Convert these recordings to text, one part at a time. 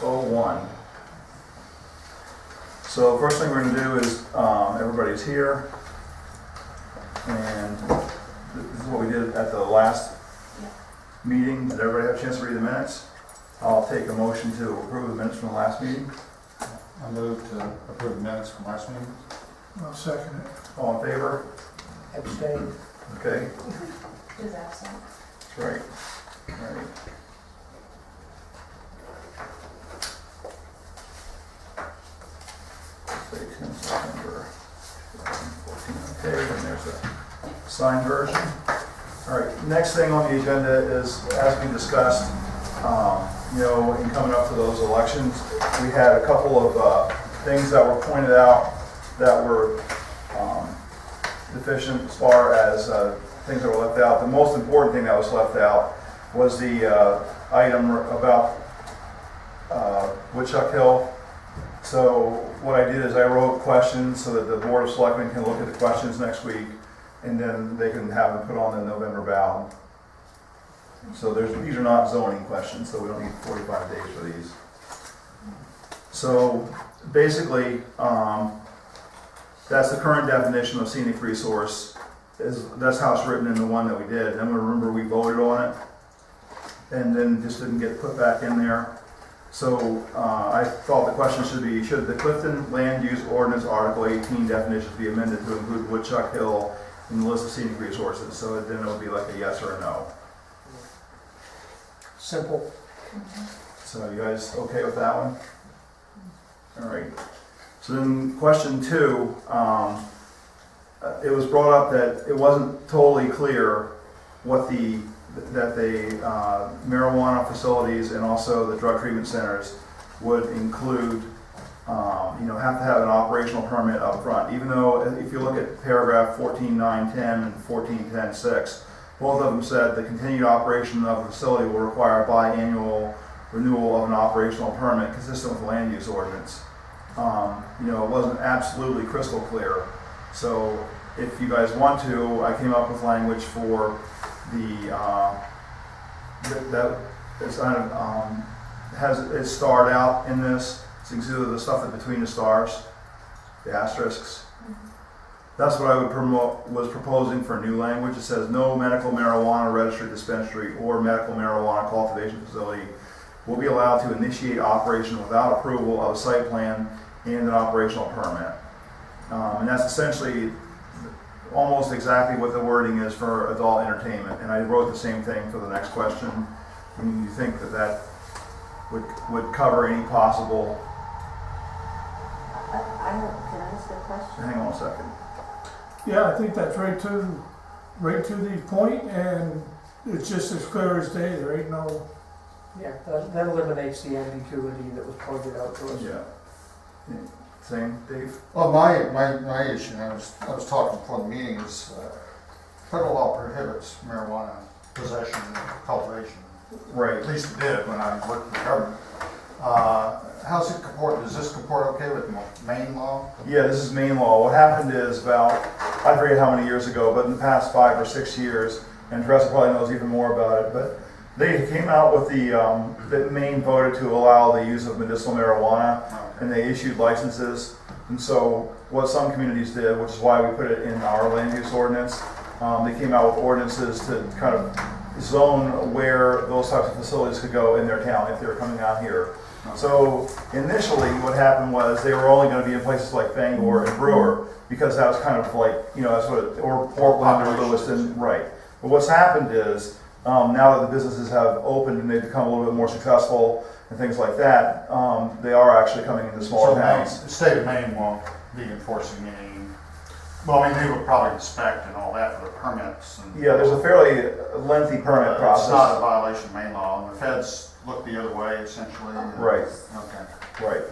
6:01. So first thing we're going to do is, everybody's here, and this is what we did at the last meeting. Did everybody have a chance to read the minutes? I'll take a motion to approve the minutes from the last meeting. I move to approve the minutes from last meeting. I'll second it. All in favor? Abstain. Okay, Is absent. that's right. All right. Say 10 September 2014. Okay, and there's a signed version. All right, next thing on the agenda is, as we discussed, in coming up to those elections, we had a couple of things that were pointed out that were deficient as far as things that were left out. The most important thing that was left out was the item about Woodchuck Hill. So what I did is I wrote questions so that the Board of Selectmen can look at the questions next week, and then they can have them put on the November ballot. So these are not zoning questions, so we don't need 45 days for these. So basically, that's the current definition of scenic resource. That's how it's written in the one that we did. And remember, we voted on it, and then it just didn't get put back in there. So I thought the question should be, should the Clifton Land Use Ordinance Article 18 definitions be amended to include Woodchuck Hill in the list of scenic resources? So then it would be like a yes or a no. Simple. So you guys okay with that one? All right. So then question 2, it was brought up that it wasn't totally clear what that the marijuana facilities and also the drug treatment centers would include, have to have an operational permit up front. Even though if you look at paragraph 14.9.10 and 14.10.6, both of them said the continued operation of the facility will require a biannual renewal of an operational permit consistent with the land use ordinance. It wasn't absolutely crystal clear. So if you guys want to, I came up with language for that is kind of it's starred out in this. So you can see the stuff that's between the stars, the asterisks. That's what I was proposing for new language. It says no medical marijuana registered dispensary or medical marijuana cultivation facility will be allowed to initiate operation without approval of a site plan and an operational permit. And that's essentially almost exactly what the wording is for adult entertainment. And I wrote the same thing for the next question. And you think that would cover any possible... Can I ask a question? Hang on a second. Yeah, I think that's right to the point, and it's just as clear as day. There ain't no. Yeah, that eliminates the ambiguity that was pointed out to us. Yeah. Same, Dave? Well, my issue, and I was talking before the meeting, is federal law prohibits marijuana possession and cultivation. Right. At least it did when I worked for the government. How's it comport? Does this comport okay with Maine law? Yeah, this is Maine law. What happened is I forget how many years ago, but in the past 5 or 6 years, and Teresa probably knows even more about it, but they came out with that Maine voted to allow the use of medicinal marijuana, and they issued licenses. And so what some communities did, which is why we put it in our land use ordinance, they came out with ordinances to kind of zone where those types of facilities could go in their town if they were coming out here. So initially what happened was they were only going to be in places like Bangor and Brewer, because that was kind of like, that's what or Portland or Lewiston, right. But what's happened is, now that the businesses have opened and they've become a little bit more successful and things like that, they are actually coming into smaller towns. The state of Maine won't be enforcing any. Well, I mean, they would probably inspect and all that for the permits. And Yeah, there's a fairly lengthy permit process. It's not a violation of Maine law, and the feds look the other way essentially. Right. Okay.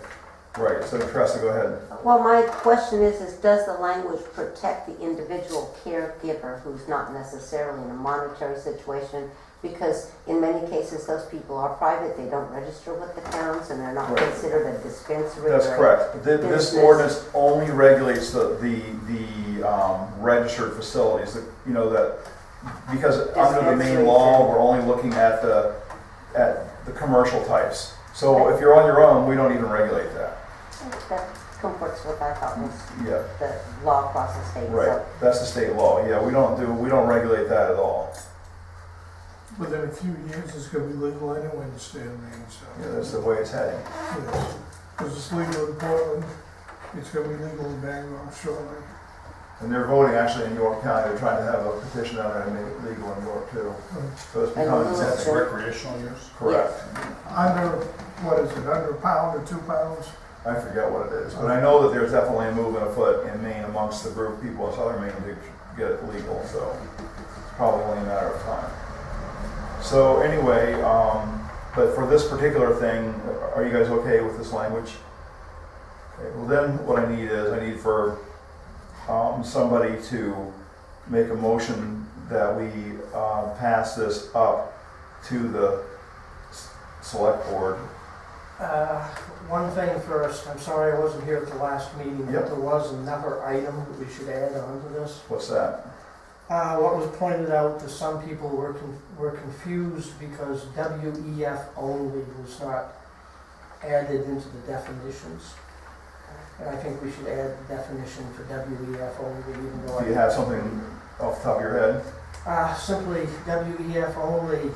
Right. So Teresa, go ahead. Well, my question is does the language protect the individual caregiver who's not necessarily in a monetary situation? Because in many cases, those people are private, they don't register with the towns, and they're not Right. considered a dispensary. That's or correct. This business. ordinance only regulates the registered facilities. That because under the Maine law, we're only looking at the commercial types. So if you're on your own, we don't even regulate that. That comforts what I thought was Yeah, the law across the state. right, So that's the state law, yeah, we don't regulate that at all. Within a few years, it's gonna be legal anyway in the state of Maine, so. Yeah, that's the way it's heading. Because it's legal in Portland, it's gonna be legal in Bangor shortly. And they're voting actually in York County, they're trying to have a petition out there to make it legal in York too. So it's And becoming Lewis That's sensitive. recreational use? Correct. Under, what is it, under a pound or 2 pounds? I forget what it is, but I know that there's definitely a movement afoot in Maine amongst the group of people in southern Maine to get it legal, so it's probably only a matter of time. So anyway, but for this particular thing, are you guys okay with this language? Okay, well then what I need for somebody to make a motion that we pass this up to the select board. One thing first, I'm sorry I wasn't here at the last meeting, Yep. but there was another item that we should add on to this. What's that? What was pointed out to some people were confused because WEF only was not added into the definitions. And I think we should add the definition for WEF only, even though Do you have something off the top of your head? simply WEF only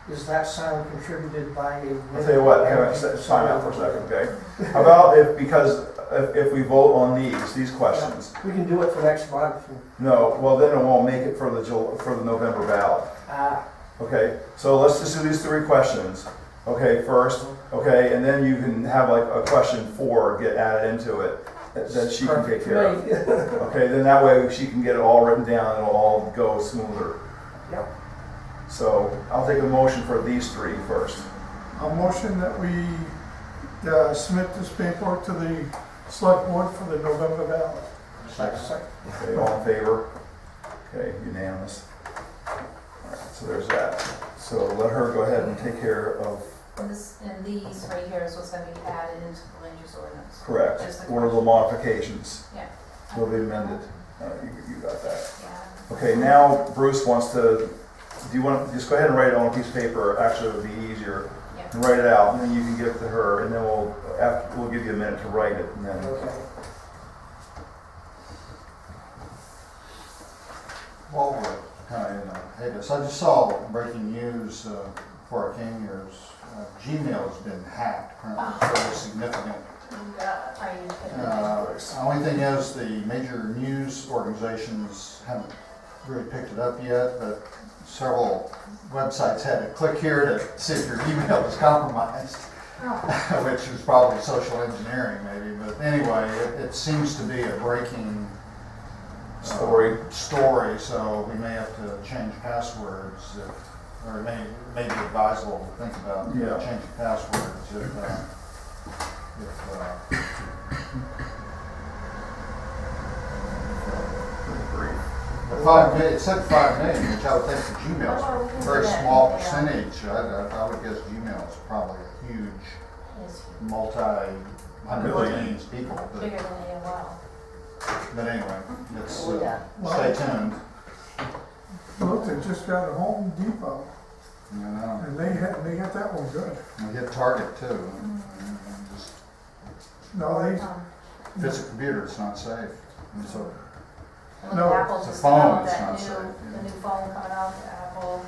is that sound contributed by a. I'll tell you what, hang on, time out for a second, okay? How about if we vote on these questions? We can do it for next month. No, well then it won't make it for the November ballot. Okay, so let's just do these 3 questions, okay, first, okay, and then you can have like a question 4 get added into it that she can take care of. Okay, then that way she can get it all written down and it'll all go smoother. Yep. So I'll take a motion for these 3 first. A motion that we submit this paperwork to the select board for the November ballot. Second. Okay, all in favor? Okay, unanimous. All right, so there's that. So let her go ahead and take care of, And these right here is what's gonna be added into the land use ordinance. correct, Just the or the question. modifications Yeah. will be amended. You got that. Yeah. Okay, now Bruce wants to, do you want to, just go ahead and write it on a piece of paper, actually it would be easier. Yeah. And write it out, and then you can give it to her, and then we'll give you a minute to write it, and then. Okay. Well, we're kind of in a hiatus. I just saw breaking news before I came here. Gmail's been hacked, apparently fairly significant. Are you kidding? The only thing is the major news organizations haven't really picked it up yet, but several websites had to click here to see if your email was compromised, Oh. which is probably social engineering maybe. But anyway, it seems to be a breaking Story. so we may have to change passwords, or it may be advisable to think about Yeah. changing passwords if it said 5 million, which I would think for Gmail Oh, we is can a do very that, small yeah. percentage. I would guess Gmail is probably a huge, It's multi-hundred Billion. millions people. bigger than AOL. But anyway, it's, Yeah. stay tuned. Look, they just got a Home Depot, You know, and they got that one good. we hit Target too. Just, No, they, if it's a computer, it's not safe. And so, And No, when Apple it's a just phone, came out with it's that not safe, the yeah. new phone coming out, the Apple.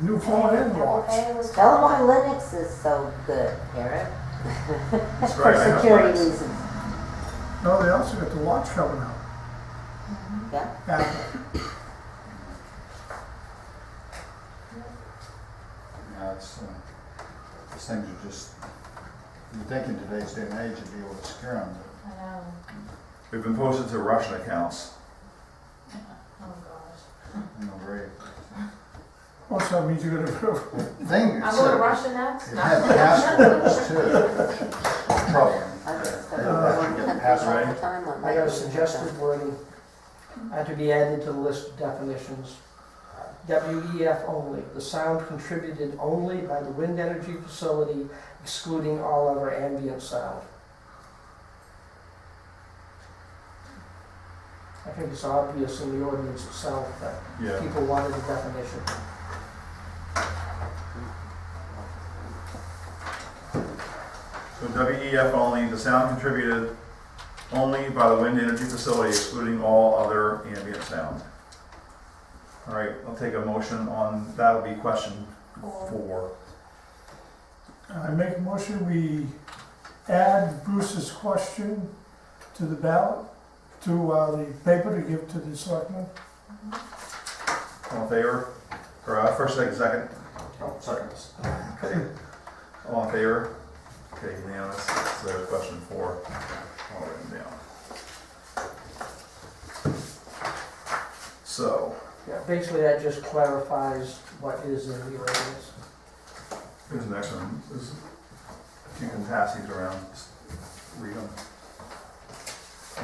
new phone and Apple watch. Pay was tell them coming why out. Linux is so good, Eric. That's For right, I know security that. reasons. No, they also got the watch coming out. Yeah. Apple. yeah, it's, these things are just, you'd think in today's day and age you'd be able to secure them, I know. We've been posted to Russian accounts. Oh, gosh. but, you know, very. Also, that means you're gonna, Thing, I'm going to Russia next? it No. had passwords too, which is troubling. I just They have to get password. all the time on I got a that. suggested wording, to be added to the list of definitions. WEF only, the sound contributed only by the wind energy facility, excluding all other ambient sound. I think it's obvious in the ordinance itself that Yeah. people wanted a definition. So WEF only, the sound contributed only by the wind energy facility excluding all other ambient sound. All right, I'll take a motion on, that'll be question 4. I make a motion, we add Bruce's question to the ballot, to the paper to give to the selectmen. All in favor? Or first, second? Oh, second. Okay. All in favor? Okay, unanimous. So there's question 4. All written down. So, Yeah, basically that just clarifies what is in the ordinance. here's the next one. If you can pass these around, just read them.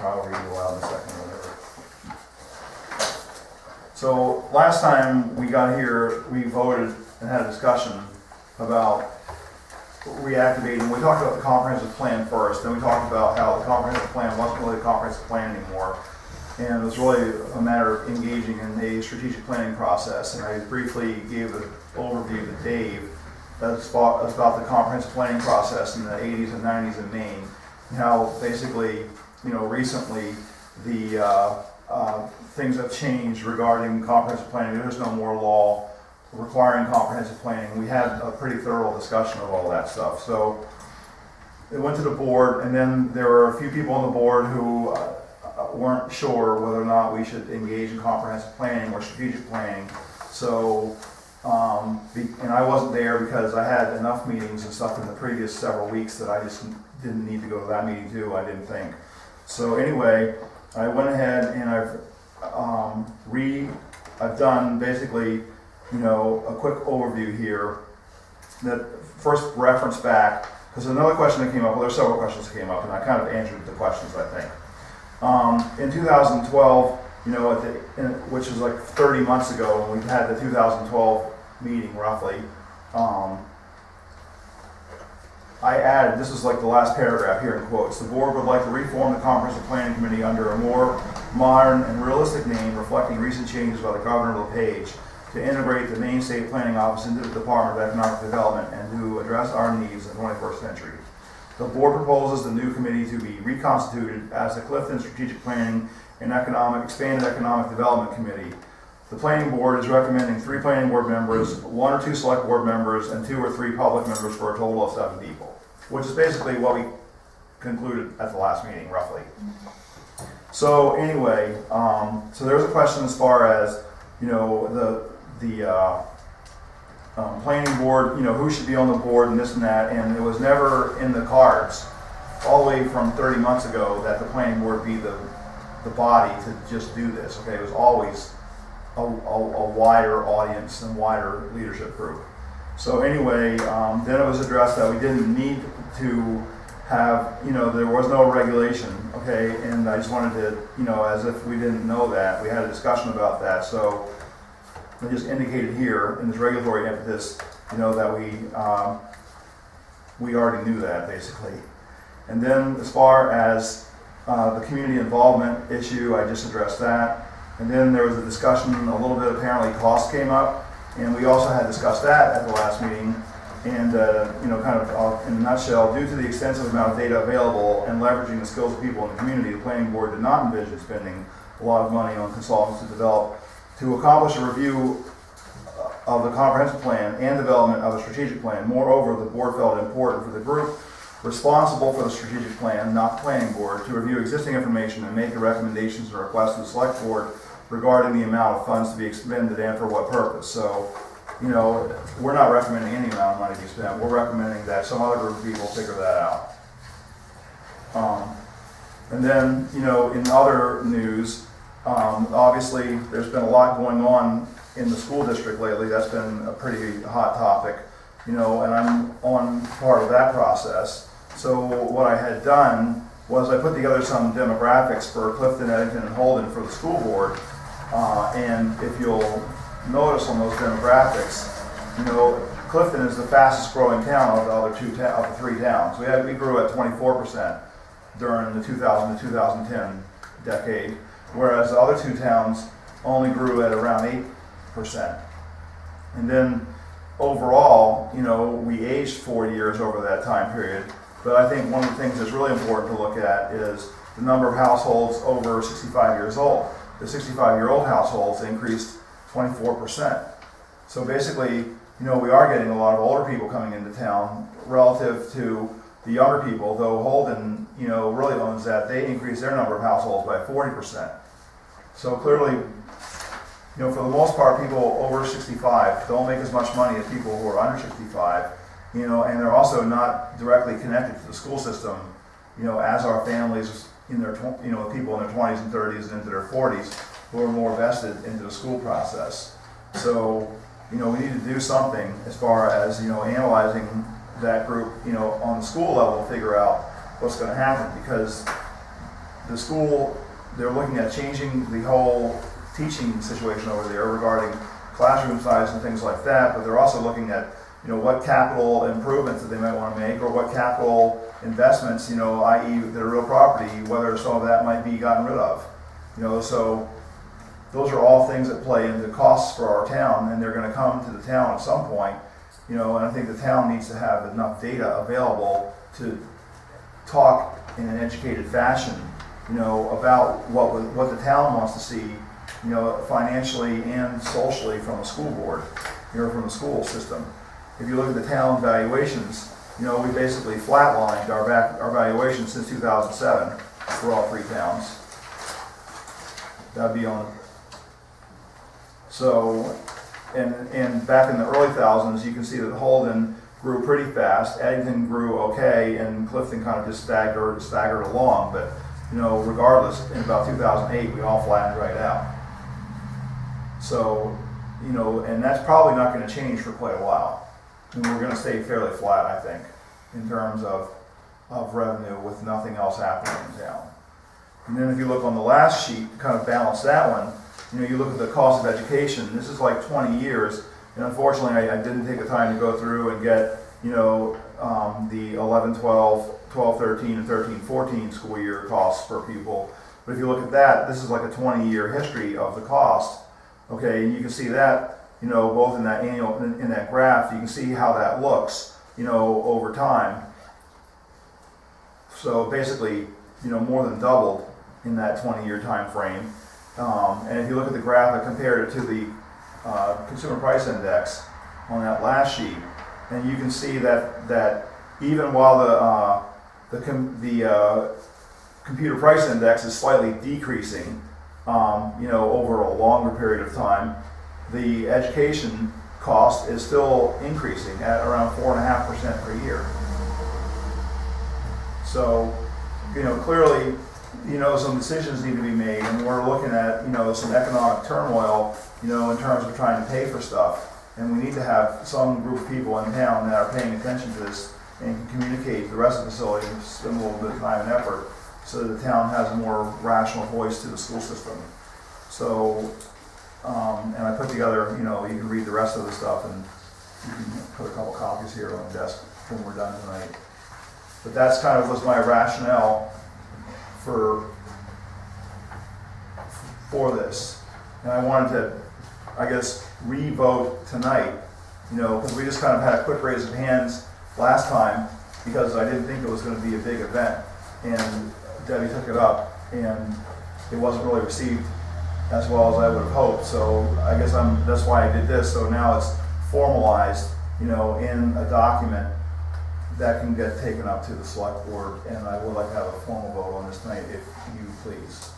Or I'll read it aloud in a second or whatever. So last time we got here, we voted and had a discussion about reactivating. We talked about the comprehensive plan first, then we talked about how the comprehensive plan wasn't really a comprehensive plan anymore. And it was really a matter of engaging in a strategic planning process. And I briefly gave an overview to Dave that's about the comprehensive planning process in the 80s and 90s in Maine. And how basically, recently the things have changed regarding comprehensive planning. There's no more law requiring comprehensive planning. We had a pretty thorough discussion of all that stuff. So it went to the board, and then there were a few people on the board who weren't sure whether or not we should engage in comprehensive planning or strategic planning. So, and I wasn't there because I had enough meetings and stuff in the previous several weeks that I just didn't need to go to that meeting too, I didn't think. So anyway, I went ahead and I've done basically, a quick overview here that first reference back, because another question that came up, well, there's several questions that came up, and I kind of answered the questions, I think. In 2012, which is like 30 months ago, when we had the 2012 meeting roughly, I added, this is like the last paragraph here in quotes, the board would like to reform the comprehensive planning committee under a more modern and realistic name reflecting recent changes by the Governor LePage to integrate the Maine State Planning Office into the Department of Economic Development and to address our needs in the 21st century. The board proposes the new committee to be reconstituted as the Clifton Strategic Planning and Expanded Economic Development Committee. The planning board is recommending 3 planning board members, 1 or 2 select board members, and 2 or 3 public members for a total of 7 people, which is basically what we concluded at the last meeting, roughly. So anyway, so there's a question as far as, the planning board, who should be on the board and this and that, and it was never in the cards all the way from 30 months ago that the planning board be the body to just do this, okay? It was always a wider audience and wider leadership group. So anyway, then it was addressed that we didn't need to have, there was no regulation, okay? And I just wanted to, as if we didn't know that, we had a discussion about that. So I just indicated here in this regulatory impetus, that we already knew that basically. And then as far as the community involvement issue, I just addressed that. And then there was a discussion, a little bit apparently cost came up, and we also had discussed that at the last meeting. And kind of in a nutshell, due to the extensive amount of data available and leveraging the skills of people in the community, the planning board did not envision spending a lot of money on consultants to accomplish a review of the comprehensive plan and development of a strategic plan. Moreover, the board felt it important for the group responsible for the strategic plan, not the planning board, to review existing information and make the recommendations and requests to the select board regarding the amount of funds to be expended and for what purpose. So, we're not recommending any amount of money to be spent. We're recommending that some other group of people figure that out. And then, in other news, obviously there's been a lot going on in the school district lately. That's been a pretty hot topic, and I'm on part of that process. So what I had done was I put together some demographics for Clifton, Eddington, and Holden for the school board. And if you'll notice on those demographics, Clifton is the fastest growing town of the other of the 3 towns. We grew at 24% during the 2000 to 2010 decade, whereas the other 2 towns only grew at around 8%. And then overall, we aged 4 years over that time period, But I think one of the things that's really important to look at is the number of households over 65 years old. The 65-year-old households increased 24%. So basically, we are getting a lot of older people coming into town relative to the younger people, though Holden, really owns that. They increased their number of households by 40%. So clearly, for the most part, people over 65 don't make as much money as people who are under 65, and they're also not directly connected to the school system, as our families in their, people in their 20s and 30s and into their 40s who are more vested into the school process. So, we need to do something as far as, analyzing that group, on the school level to figure out what's going to happen, because the school, they're looking at changing the whole teaching situation over there regarding classroom size and things like that, but they're also looking at, what capital improvements that they might want to make, or what capital investments, i.e. their real property, whether some of that might be gotten rid of. So those are all things that play into costs for our town, and they're going to come to the town at some point, and I think the town needs to have enough data available to talk in an educated fashion, about what the town wants to see, financially and socially from the school board, from the school system. If you look at the town valuations, we basically flatlined our valuations since 2007 for all three towns. That'd be on. So, and back in the early thousands, you can see that Holden grew pretty fast, Eddington grew okay, and Clifton kind of just staggered along. But regardless, in about 2008, we all flattened right out. So, and that's probably not going to change for quite a while. And we're going to stay fairly flat, I think, in terms of revenue with nothing else happening in town. And then if you look on the last sheet, to kind of balance that one, you look at the cost of education. This is like 20 years, and unfortunately I didn't take the time to go through and get, the 11, 12, 12, 13, and 13, 14 school year costs per pupil. But if you look at that, this is like a 20-year history of the cost. Okay, and you can see that, both in that in that graph, you can see how that looks, over time. So basically, more than doubled in that 20-year time frame. And if you look at the graph and compare it to the consumer price index on that last sheet, and you can see that even while the computer price index is slightly decreasing, over a longer period of time, the education cost is still increasing at around 4.5% per year. So, clearly, some decisions need to be made, and we're looking at, some economic turmoil, in terms of trying to pay for stuff. And we need to have some group of people in town that are paying attention to this and can communicate to the rest of the facility and spend a little bit of time and effort so that the town has a more rational voice to the school system. So, and I put together, you can read the rest of the stuff, and you can put a couple copies here on the desk when we're done tonight. But that's kind of was my rationale for this. And I wanted to, I guess, re-vote tonight, because we just kind of had a quick raise of hands last time because I didn't think it was going to be a big event. And Debbie took it up, and it wasn't really received as well as I would have hoped. So I guess that's why I did this. So now it's formalized, in a document that can get taken up to the select board, and I would like to have a formal vote on this tonight, if you please.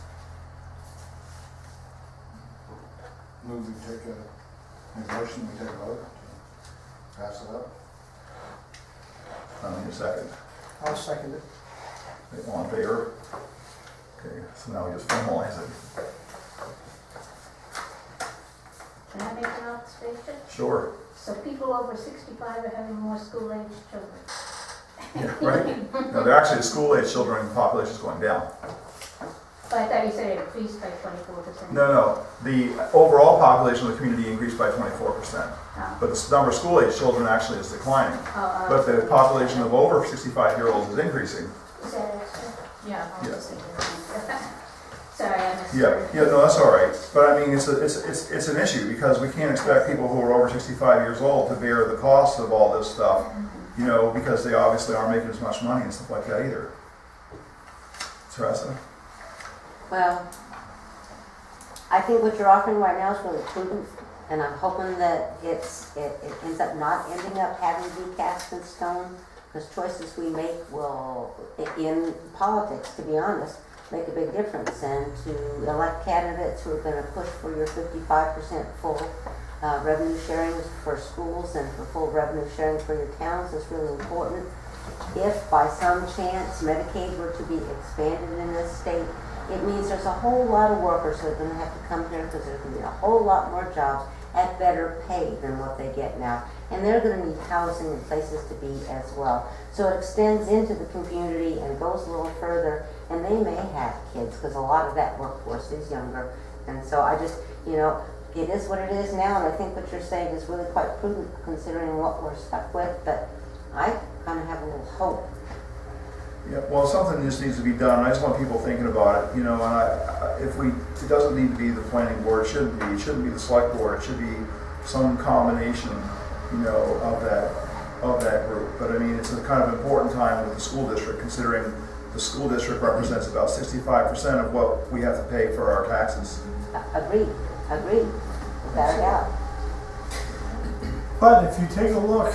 Move we take a motion, we take a vote to pass it up. Need a second. I'll second it. All in favor? Okay, so now we just formalize it. Can I make an observation? Sure. So people over 65 are having more school-aged children. Yeah, right. No, they're actually the school-age children population is going down. But I thought you said it increased by 24%. No. The overall population of the community increased by 24%. But the number of school-age children actually is declining. But the population of over 65-year-olds is increasing. Is that extra? Yeah, I was just thinking. Sorry, I missed it. Yeah, no, that's all right. But I mean, it's an issue because we can't expect people who are over 65 years old to bear the cost of all this stuff. you know, because they obviously aren't making as much money and stuff like that either. Teresa? Well, I think what you're offering right now is really prudent, and I'm hoping that it ends up not ending up having to be cast in stone, because choices we make will, in politics, to be honest, make a big difference. And to elect candidates who are going to push for your 55% full revenue sharing for schools and for full revenue sharing for your towns is really important. If by some chance Medicaid were to be expanded in this state, it means there's a whole lot of workers who are going to have to come here because there's going to be a whole lot more jobs at better pay than what they get now. And they're going to need housing and places to be as well. So it extends into the community and goes a little further, and they may have kids because a lot of that workforce is younger. And so I just, you know, it is what it is now, and I think what you're saying is really quite prudent considering what we're stuck with, but I kind of have a little hope. Yeah, well, something just needs to be done. I just want people thinking about it, you know, and it doesn't need to be the planning board, it shouldn't be the select board, it should be some combination, you know, of that group. But I mean, it's a kind of important time with the school district, considering the school district represents about 65% of what we have to pay for our taxes. Agreed, without a doubt. But if you take a look,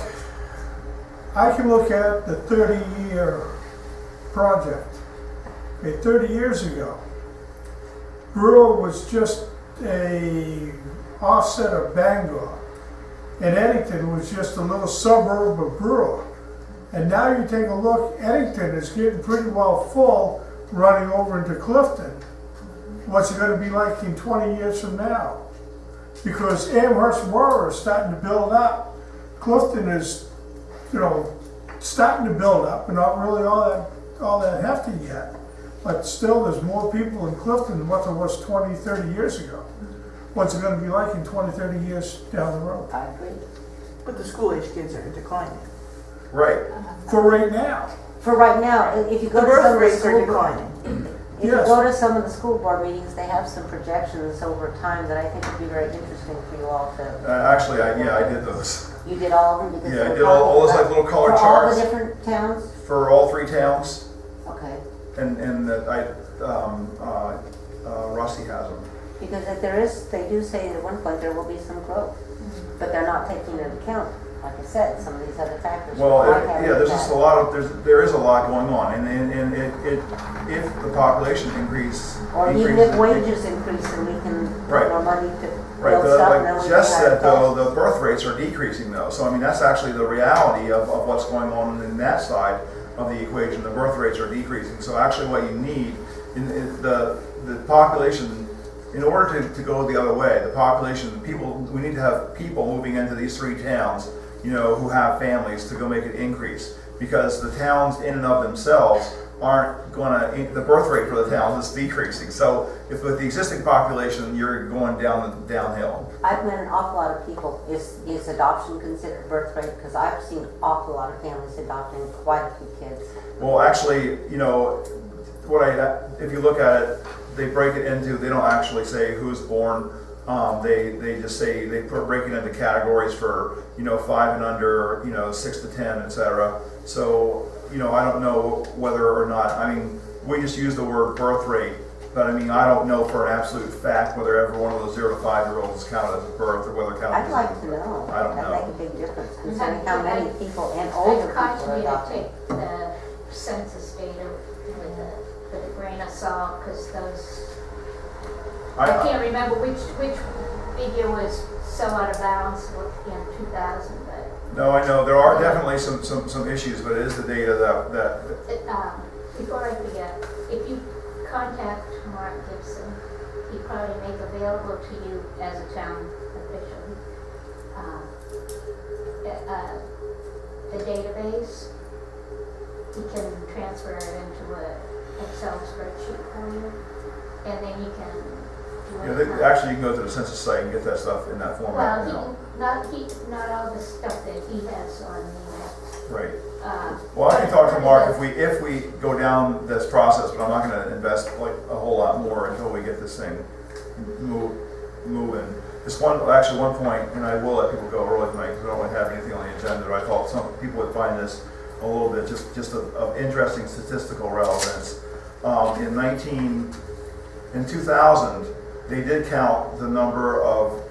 I can look at the 30-year project. Okay, 30 years ago, Brewer was just a offset of Bangor, and Eddington was just a little suburb of Brewer. And now you take a look, Eddington is getting pretty well full, running over into Clifton. What's it going to be like in 20 years from now? Because Amherst and Warren is starting to build up. Clifton is, you know, starting to build up, but not really all that hefty yet. But still, there's more people in Clifton than what there was 20, 30 years ago. What's it going to be like in 20, 30 years down the road? I agree. But the school-age kids are declining. Right. For right now. For right now, if you go The to some birth of the rates are school declining. if you Yes. go to some of the school board meetings, they have some projections over time that I think would be very interesting for you all to. Actually, I did those. You did all of them because Yeah, I they did were all those talking like little color about- for all charts the different towns. for all 3 towns, Okay, and Rusty has them. because if there is, they do say at one point there will be some growth, but they're not taking into account, like I said, some of these other factors. Well, that might have there's just impact. a lot of there is a lot going on, and if the population increases, Or even if wages increase and we can Right. put more money to right? build But stuff, and then like we Jess can said, hire though, costs. the birth rates are decreasing though. So I mean, that's actually the reality of what's going on in that side of the equation. The birth rates are decreasing. So actually, what you need in the population. In order to go the other way, the population, we need to have people moving into these 3 towns, you know, who have families to go make it increase. Because the towns in and of themselves aren't gonna, the birth rate for the towns is decreasing. So if with the existing population, you're going downhill. I've met an awful lot of people, is adoption considered birth rate? Because I've seen an awful lot of families adopting quite a few kids. Well, actually, you know, if you look at it, they break it into, they don't actually say who's born. They just say, break it into categories for, you know, 5 and under, you know, 6 to 10, etc. So, you know, I don't know whether or not, I mean, we just use the word birth rate, but I mean, I don't know for an absolute fact whether every one of those 0 to 5-year-olds is counted as a birth or whether counted I'd as like to know. I don't know. That'd make a big difference considering how many people and older I'd caution people are you to adopting. take the census data with a grain of salt, because those, I can't remember which figure was so out of bounds in 2000, but No, I know, there are definitely some issues, but it is the data that before I forget, if you contact Mark Gibson, he probably make available to you as a town official the database. He can transfer it into a Excel spreadsheet for you, and then you can do you know, actually, you can go to the census site and get that stuff in that format. Well, not all the stuff that he has on the. Right. Well, I can talk to Mark if we go down this process, but I'm not going to invest like a whole lot more until we get this thing moving. Just one point, and I will let people go early tonight because I don't really have anything on the agenda, but I thought some people would find this a little bit just of interesting statistical relevance. In 2000, they did count the number of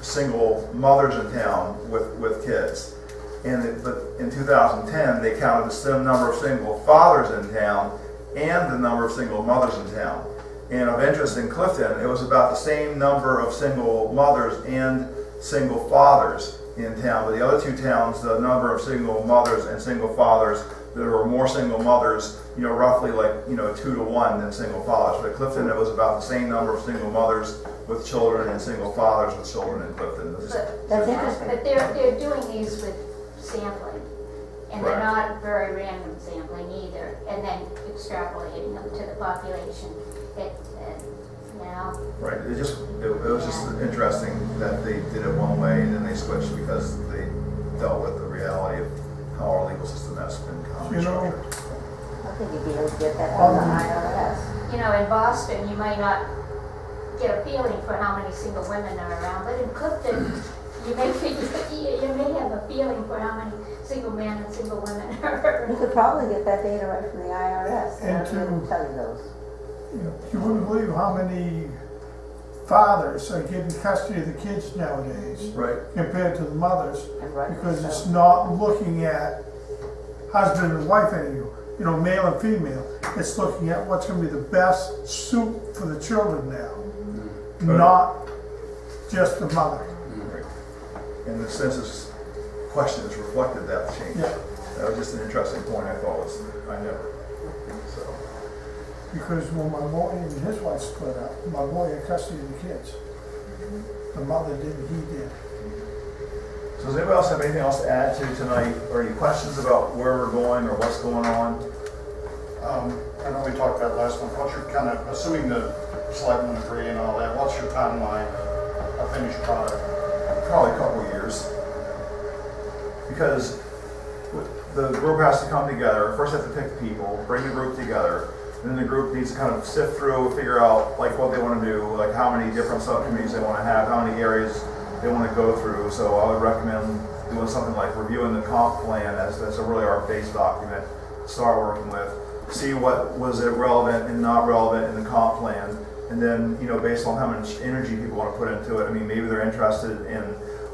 single mothers in town with kids. But in 2010, they counted the number of single fathers in town and the number of single mothers in town. And of interest in Clifton, it was about the same number of single mothers and single fathers in town. But the other two towns, the number of single mothers and single fathers, there were more single mothers, roughly 2 to 1 than single fathers. But at Clifton, it was about the same number of single mothers with children and single fathers with children in Clifton. That's interesting. But they're doing these with sampling, and they're Right. not very random sampling either, and then extrapolating them to the population. Right, it was just interesting that they did it one way and then they switched because they dealt with the reality of how our legal system has been structured. I think you'd be able to get that from the IRS. In Boston, you might not get a feeling for how many single women are around, but in Clifton, you may have a feeling for how many single men and single women are. You could probably get that data right from the IRS. And They would tell you those. You wouldn't believe how many fathers are getting custody of the kids nowadays Right, compared to the mothers, And rightly because so. it's not looking at husband and wife anymore, male and female. It's looking at what's going to be the best suit for the children now, not just the mother. right. And the census questions reflected that change. Yeah. That was just an interesting point I thought I never. So, Because when my boy and his wife split up, my boy had custody of the kids. The mother didn't, he did. so does anybody else have anything else to add to tonight? Or any questions about where we're going or what's going on? I know we talked about last one, what's your kind of, assuming the selectmen agree and all that, what's your timeline of finished product? Probably a couple of years. Because the group has to come together. First, they have to pick people, bring the group together. And then the group needs to kind of sift through, figure out what they want to do, how many different subcommittees they want to have, how many areas they want to go through. So I would recommend doing something like reviewing the comp plan as that's really our base document to start working with. See what was relevant and not relevant in the comp plan. And then, based on how much energy people want to put into it, maybe they're interested in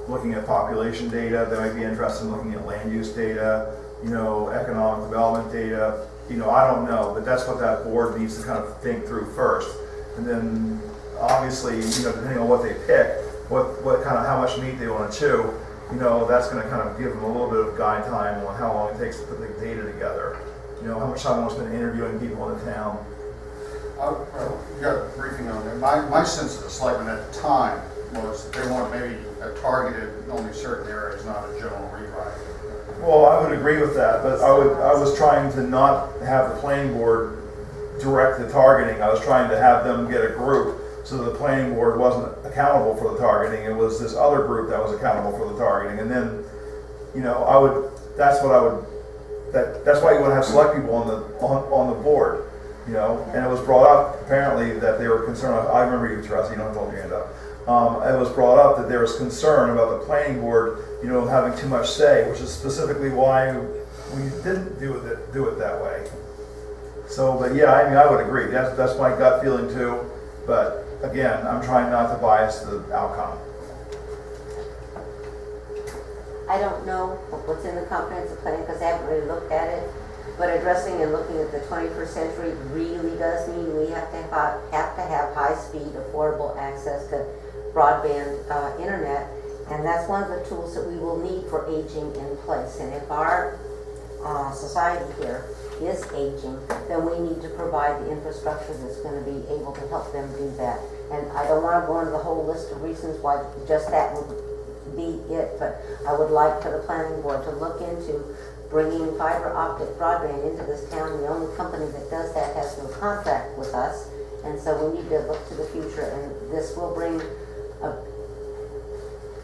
looking at population data, they might be interested in looking at land use data, economic development data. I don't know, but that's what that board needs to kind of think through first. And then, obviously, depending on what they pick, what kind of, how much meat they want to chew, that's going to kind of give them a little bit of guide time on how long it takes to put the data together. How much time I want to spend interviewing people in the town. You got a briefing on it. My sense of the selectmen at the time was that they want maybe a targeted, only certain areas, not a general rewrite. Well, I would agree with that, but I was trying to not have the planning board direct the targeting. I was trying to have them get a group so that the planning board wasn't accountable for the targeting. It was this other group that was accountable for the targeting. And then, that's why you want to have select people on the board, And it was brought up apparently that they were concerned. I remember you, Teresa. You don't have to hold your hand up. It was brought up that there was concern about the planning board, having too much say, which is specifically why we didn't do it that way. So, but yeah, I would agree. That's my gut feeling too. But again, I'm trying not to bias the outcome. I don't know what's in the comprehensive plan because I haven't really looked at it. But addressing and looking at the 21st century really does mean we have to have high-speed, affordable access to broadband internet, and that's one of the tools that we will need for aging in place. And if our society here is aging, then we need to provide the infrastructure that's going to be able to help them do that. And I don't want to go into the whole list of reasons why just that would be it, but I would like for the planning board to look into bringing fiber optic broadband into this town. The only company that does that has no contract with us, and so we need to look to the future, and this will bring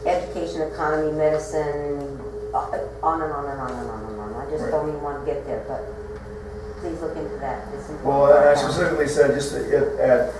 education, economy, medicine, on and on and on and on and on. I just Right. don't even want to get there, but please look into that. It's important. Well, I specifically said just at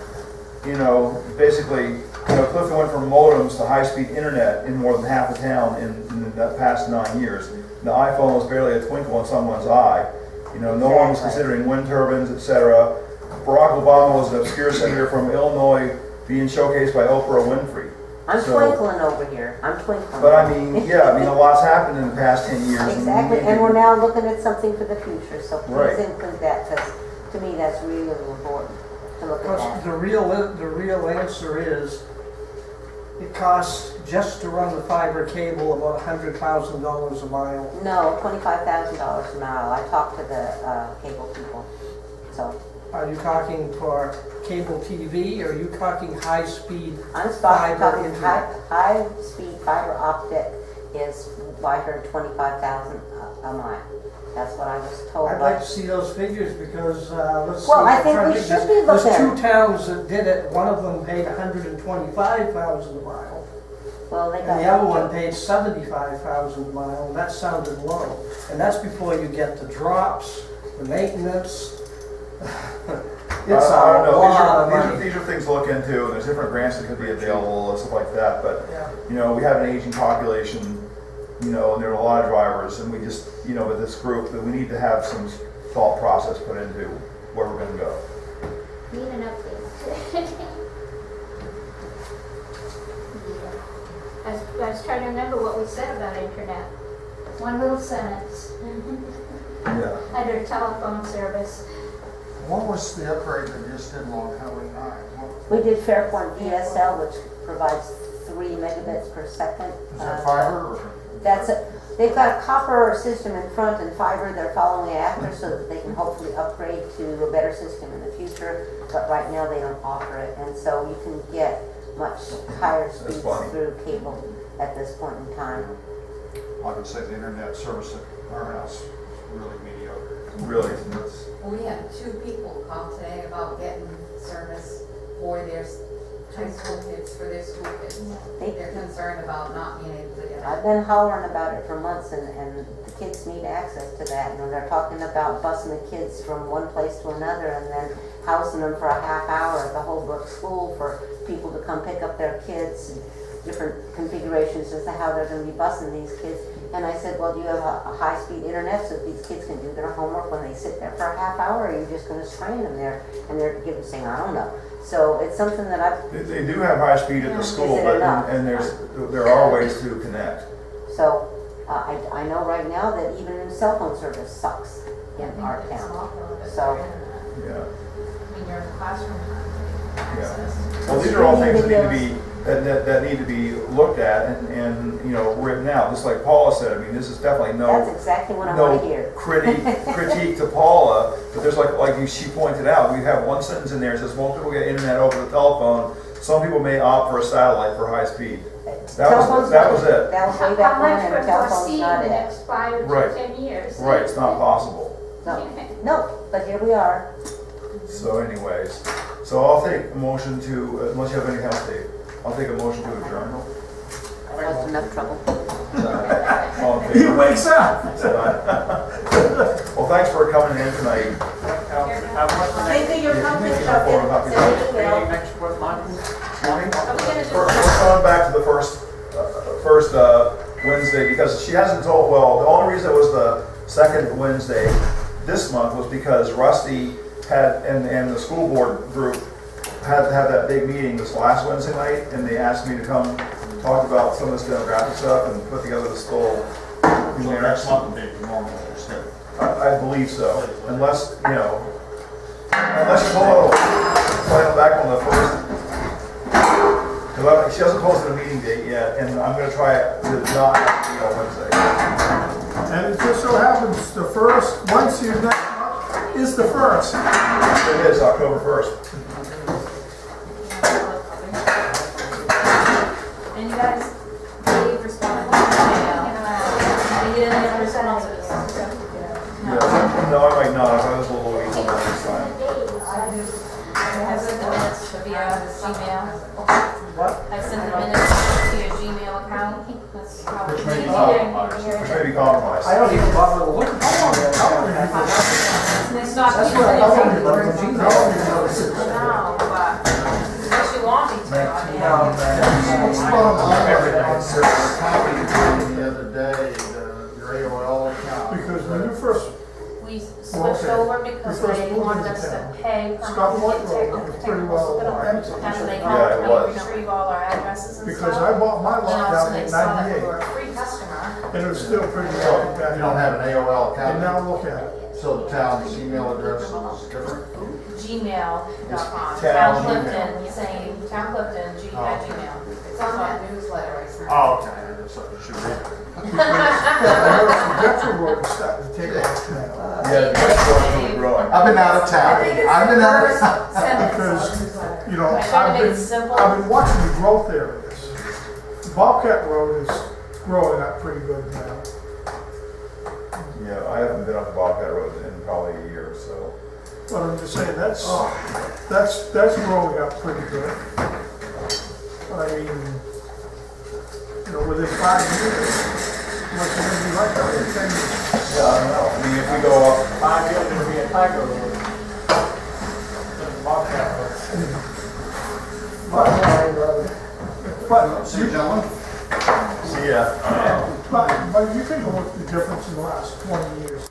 basically, Clifton went from modems to high-speed internet in more than half the town in the past 9 years. The iPhone was barely a twinkle in someone's eye. No one was considering wind turbines, etc. Barack Obama was an obscure senator from Illinois being showcased by Oprah Winfrey. I'm So- twinkling over here, I'm twinkling. But I mean, a lot's happened in the past 10 years. Exactly, and we're now looking at something for the future, so Right. please include that, because to me, that's really important to look at Because that. the real answer is, it costs just to run the fiber cable about $100,000 a mile. No, $25,000 a mile, I talked to the cable people, so. Are you talking for cable TV, or are you talking high-speed? I'm Fiber talking internet. high-speed fiber optic is, I heard 25,000 a mile. That's what I was told I'd by. like to see those figures because, let's see. Well, I I'm think trying we to should think. be There's looking. 2 towns that did it. One of them paid $125,000 a mile, Well, they and got. the other one paid $75,000 a mile, and that sounded low. And that's before you get the drops, the maintenance. It's a I don't know, lot of these money. are things to look into, and there's different grants that could be available and stuff like that, but, Yeah. we have an aging population, and there are a lot of drivers, and we just, with this group, that we need to have some thought process put into where we're gonna go. Need an update. Yeah. I was trying to remember what we said about internet. One little sentence. Yeah. Under telephone service. What was the upgrade that you just did along Highway 9? We did Fairpoint DSL, which provides 3 megabits per second. Is that fiber or? That's it. They've got a copper system in front and fiber they're following after so that they can hopefully upgrade to a better system in the future. But right now they don't offer it, and so you can get much higher speeds funny. through cable at this point in time. I would say the internet service at our house is really mediocre. Really. We had 2 people call today about getting service for their high school kids, for their school kids. They're concerned about not being able to get it. I've been hollering about it for months, and the kids need access to that. And they're talking about busing the kids from one place to another and then housing them for a half hour at the Holbrook School for people to come pick up their kids, and different configurations as to how they're going to be busing these kids. And I said, well, do you have a high-speed internet so that these kids can do their homework when they sit there for a half hour, or are you just going to strain them there? And they're saying, I don't know. So it's something that I've. They do have high speed at the school, Is it but, enough? and there are ways to connect. So I know right now that even cell phone service sucks in our It's town. awful, but So- Yeah. I mean, you're in the classroom, access. Well, these are all things that need to be, that need to be looked at and written out, just like Paula said. I mean, this is definitely That's exactly what I want to hear. critique to Paula, but there's she pointed out, we have one sentence in there that says most people get internet over the telephone. Some people may opt for a satellite for high speed. That was it. That was way How back when, much and would telephone's foresee in not the it. next 5 or Right. 10 years? Right, it's not possible. No, but here we are. So anyways, so I'll take a motion to, unless you have anything else, Dave, I'll take a motion to adjourn. That's enough trouble. All in He favor? wakes up. Well, thanks for coming in tonight. Thank you, your company, Thank you. send an email. Next month? Are we gonna do? We're going back to the first Wednesday, because she hasn't told, well, the only reason it was the second Wednesday this month was because Rusty had, and the school board group had to have that big meeting this last Wednesday night, and they asked me to come talk about some of this demographic stuff and put together the school. So next month would be normal schedule. I believe so, unless you pull plan back on the first. She hasn't posted a meeting date yet, and I'm going to try it to not be on Wednesday. And it just so happens the first, once you next month, is the first. It is October 1st. And you guys, Dave responded to the email. He didn't have responses. Yeah. No, I might not. I was a little weak on that this time. I sent the minutes via Gmail. What? I sent the minutes to your Gmail account. That's how Which it's may be easier. compromised. Which may be compromised. I don't even bother to look at that. It's not That's easy. what I told you, like, No, Gmail. but Everything's copy the other day, your AOL account. Because when you first, We switched over because The first they movie wanted in us to town. pay Scott per White month, Road take was a pretty technical well hospital, empty. and they Yeah, it helped was. me retrieve all our addresses and because stuff. I bought my And lot also down they in saw that we '98, were a free customer. and it was still pretty So well you back don't then. have an AOL And account, now look at it. so the town's email address is different? Gmail.com, Town Town Clifton, saying Town Clifton, Gmail. It's on that newsletter I sent. Oh, okay, that's something you should read. I noticed the Metro Road is starting to take off now. Yeah, the next one's really growing. I've been out of town. I think it's I've the been out of first town. sentence on Because, the newsletter. You know, I tried to make it simple. I've been watching the growth areas. Bobcat Road is growing up pretty good now. Yeah, I haven't been up Bobcat Road in probably a year, so. But I'm just saying, that's growing up pretty good. I mean, you know, within 5 years, what's it gonna be like that in 10 years? Yeah, I don't know. I mean, if we go up, 5 years, it'll be a tiger road. Bobcat road. But, See you, gentlemen. see ya. but you think of what the difference in the last 20 years.